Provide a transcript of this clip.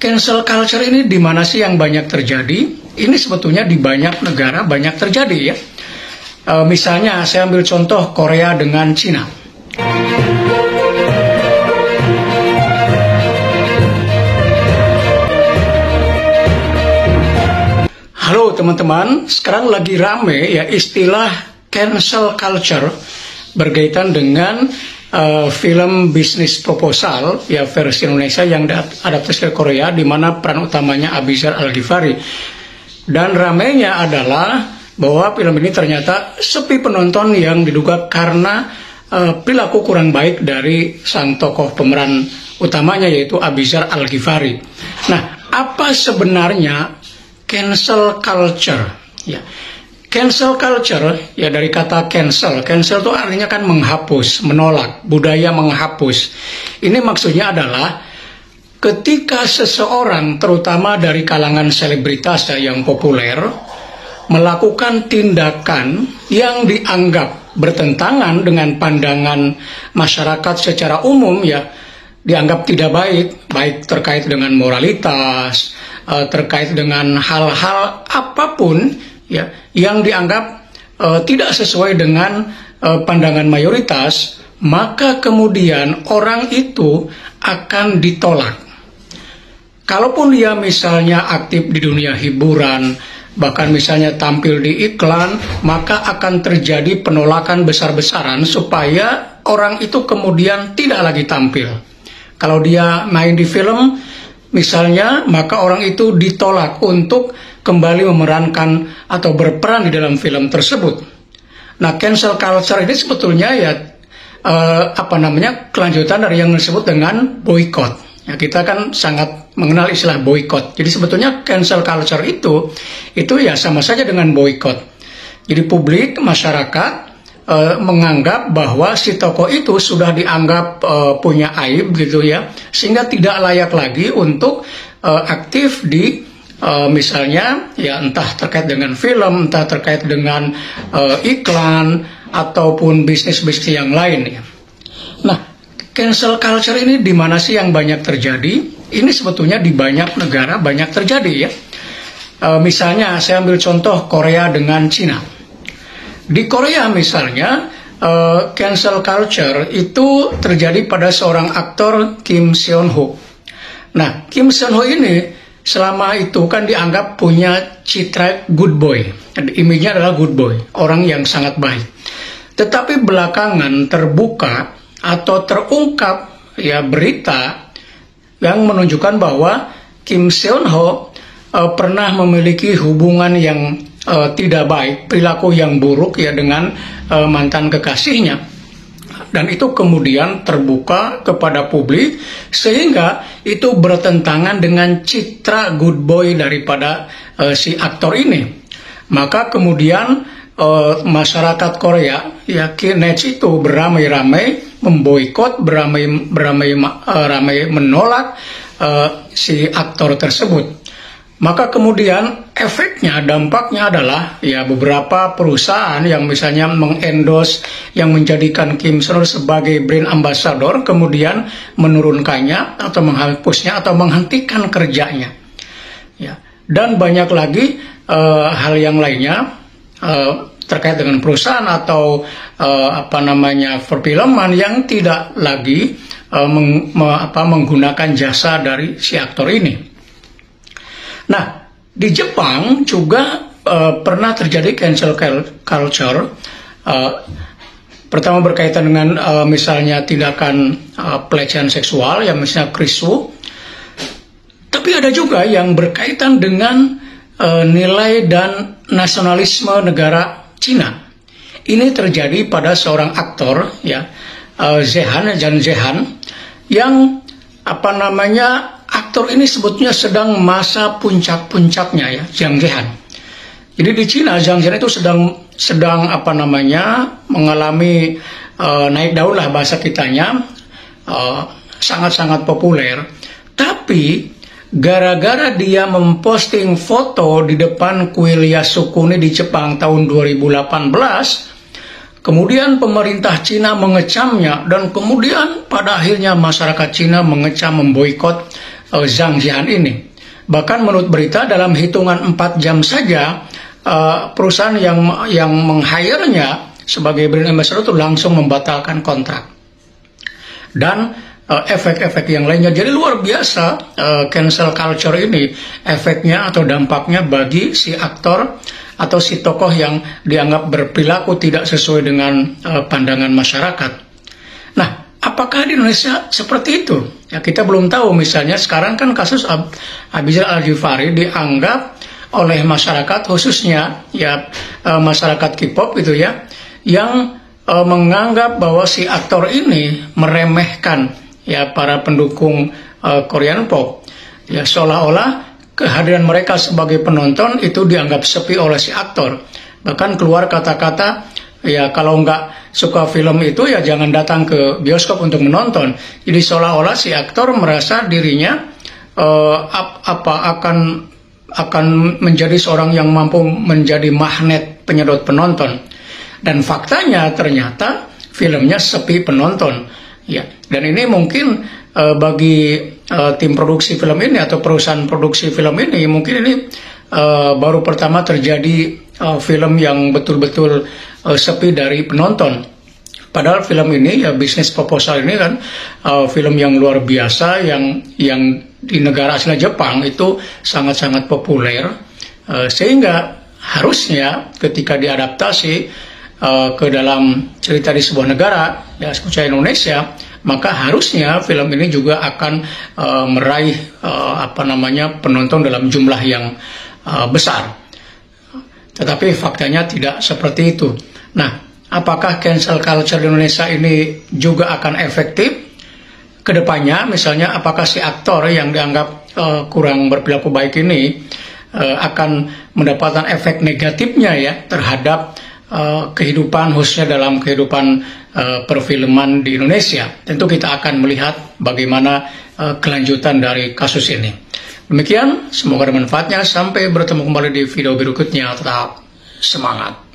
cancel culture ini di mana sih yang banyak terjadi? Ini sebetulnya di banyak negara banyak terjadi ya. Misalnya saya ambil contoh Korea dengan Cina. Halo teman-teman, sekarang lagi rame ya istilah cancel culture berkaitan dengan film bisnis proposal ya versi Indonesia yang adaptasi ke Korea, di mana peran utamanya Abizar Al-Ghifari. Dan ramenya adalah bahwa film ini ternyata sepi penonton yang diduga karena perilaku kurang baik dari sang tokoh pemeran utamanya, yaitu Abizar Al-Ghifari. Nah, apa sebenarnya cancel culture? Ya, cancel culture ya dari kata cancel. Cancel itu artinya kan menghapus, menolak, budaya menghapus. Ini maksudnya adalah ketika seseorang, terutama dari kalangan selebritas ya, yang populer, melakukan tindakan yang dianggap bertentangan dengan pandangan masyarakat secara umum ya, dianggap tidak baik, baik terkait dengan moralitas, terkait dengan hal-hal apapun ya yang dianggap tidak sesuai dengan pandangan mayoritas, maka kemudian orang itu akan ditolak. Kalaupun dia misalnya aktif di dunia hiburan, bahkan misalnya tampil di iklan, maka akan terjadi penolakan besar-besaran supaya orang itu kemudian tidak lagi tampil. Kalau dia main di film misalnya, maka orang itu ditolak untuk kembali memerankan atau berperan di dalam film tersebut. Nah, cancel culture ini sebetulnya ya kelanjutan dari yang disebut dengan boykot. Ya, kita kan sangat mengenal istilah boykot. Jadi sebetulnya cancel culture itu ya sama saja dengan boykot. Jadi publik, masyarakat menganggap bahwa si tokoh itu sudah dianggap punya aib gitu ya, sehingga tidak layak lagi untuk aktif di misalnya ya entah terkait dengan film, entah terkait dengan iklan ataupun bisnis-bisnis yang lain ya. Nah, cancel culture ini di mana sih yang banyak terjadi? Ini sebetulnya di banyak negara banyak terjadi ya. Misalnya saya ambil contoh Korea dengan Cina. Di Korea misalnya, cancel culture itu terjadi pada seorang aktor Kim Seon Ho. Nah, Kim Seon Ho ini selama itu kan dianggap punya citra good boy. Image-nya adalah good boy, orang yang sangat baik. Tetapi belakangan terbuka atau terungkap ya berita yang menunjukkan bahwa Kim Seon Ho pernah memiliki hubungan yang tidak baik, perilaku yang buruk ya dengan mantan kekasihnya, dan itu kemudian terbuka kepada publik sehingga itu bertentangan dengan citra good boy daripada si aktor ini. Maka kemudian masyarakat Korea ya Knet itu beramai-ramai memboikot, beramai menolak si aktor tersebut. Maka kemudian efeknya, dampaknya adalah ya beberapa perusahaan yang misalnya mengendorse, yang menjadikan Kim Seon Ho sebagai brand ambassador, kemudian menurunkannya atau menghapusnya atau menghentikan kerjanya. Ya. Dan banyak lagi hal yang lainnya terkait dengan perusahaan atau perfilman yang tidak lagi menggunakan jasa dari si aktor ini. Nah, di Jepang juga pernah terjadi cancel culture. Pertama berkaitan dengan misalnya tindakan pelecehan seksual, yang misalnya krisu. Tapi ada juga yang berkaitan dengan nilai dan nasionalisme negara Cina. Ini terjadi pada seorang aktor ya, Jan Zehan, yang aktor ini sebetulnya sedang masa puncak-puncaknya ya, Zhang Zehan. Jadi di Cina Zhang Zehan itu sedang mengalami naik daun lah bahasa kitanya, sangat-sangat populer. Tapi gara-gara dia memposting foto di depan kuil Yasukuni di Jepang tahun 2018, kemudian pemerintah Cina mengecamnya, dan kemudian pada akhirnya masyarakat Cina mengecam, memboikot Zhang Jian ini. Bahkan menurut berita dalam hitungan 4 jam saja perusahaan yang meng-hire-nya sebagai brand ambassador itu langsung membatalkan kontrak. Dan efek-efek yang lainnya. Jadi luar biasa cancel culture ini, efeknya atau dampaknya bagi si aktor atau si tokoh yang dianggap berperilaku tidak sesuai dengan pandangan masyarakat. Nah, apakah di Indonesia seperti itu? Ya, kita belum tahu. Misalnya sekarang kan kasus Abu Rizal Al-Ghifari dianggap oleh masyarakat, khususnya ya masyarakat K-pop gitu ya, yang menganggap bahwa si aktor ini meremehkan ya para pendukung Korean pop. Ya, seolah-olah kehadiran mereka sebagai penonton itu dianggap sepi oleh si aktor. Bahkan keluar kata-kata, ya kalau nggak suka film itu ya jangan datang ke bioskop untuk menonton. Jadi seolah-olah si aktor merasa dirinya akan menjadi seorang yang mampu menjadi magnet penyedot penonton. Dan faktanya ternyata filmnya sepi penonton. Ya, dan ini mungkin bagi tim produksi film ini atau perusahaan produksi film ini mungkin ini baru pertama terjadi film yang betul-betul sepi dari penonton. Padahal film ini ya bisnis proposal ini kan film yang luar biasa yang di negara asli Jepang itu sangat-sangat populer, sehingga harusnya ketika diadaptasi ke dalam cerita di sebuah negara, ya seperti Indonesia, maka harusnya film ini juga akan meraih penonton dalam jumlah yang besar. Tetapi faktanya tidak seperti itu. Nah, apakah cancel culture di Indonesia ini juga akan efektif ke depannya? Misalnya, apakah si aktor yang dianggap kurang berperilaku baik ini akan mendapatkan efek negatifnya ya terhadap kehidupan, khususnya dalam kehidupan perfilman di Indonesia. Tentu kita akan melihat bagaimana kelanjutan dari kasus ini. Demikian, semoga ada manfaatnya. Sampai bertemu kembali di video berikutnya. Tetap semangat.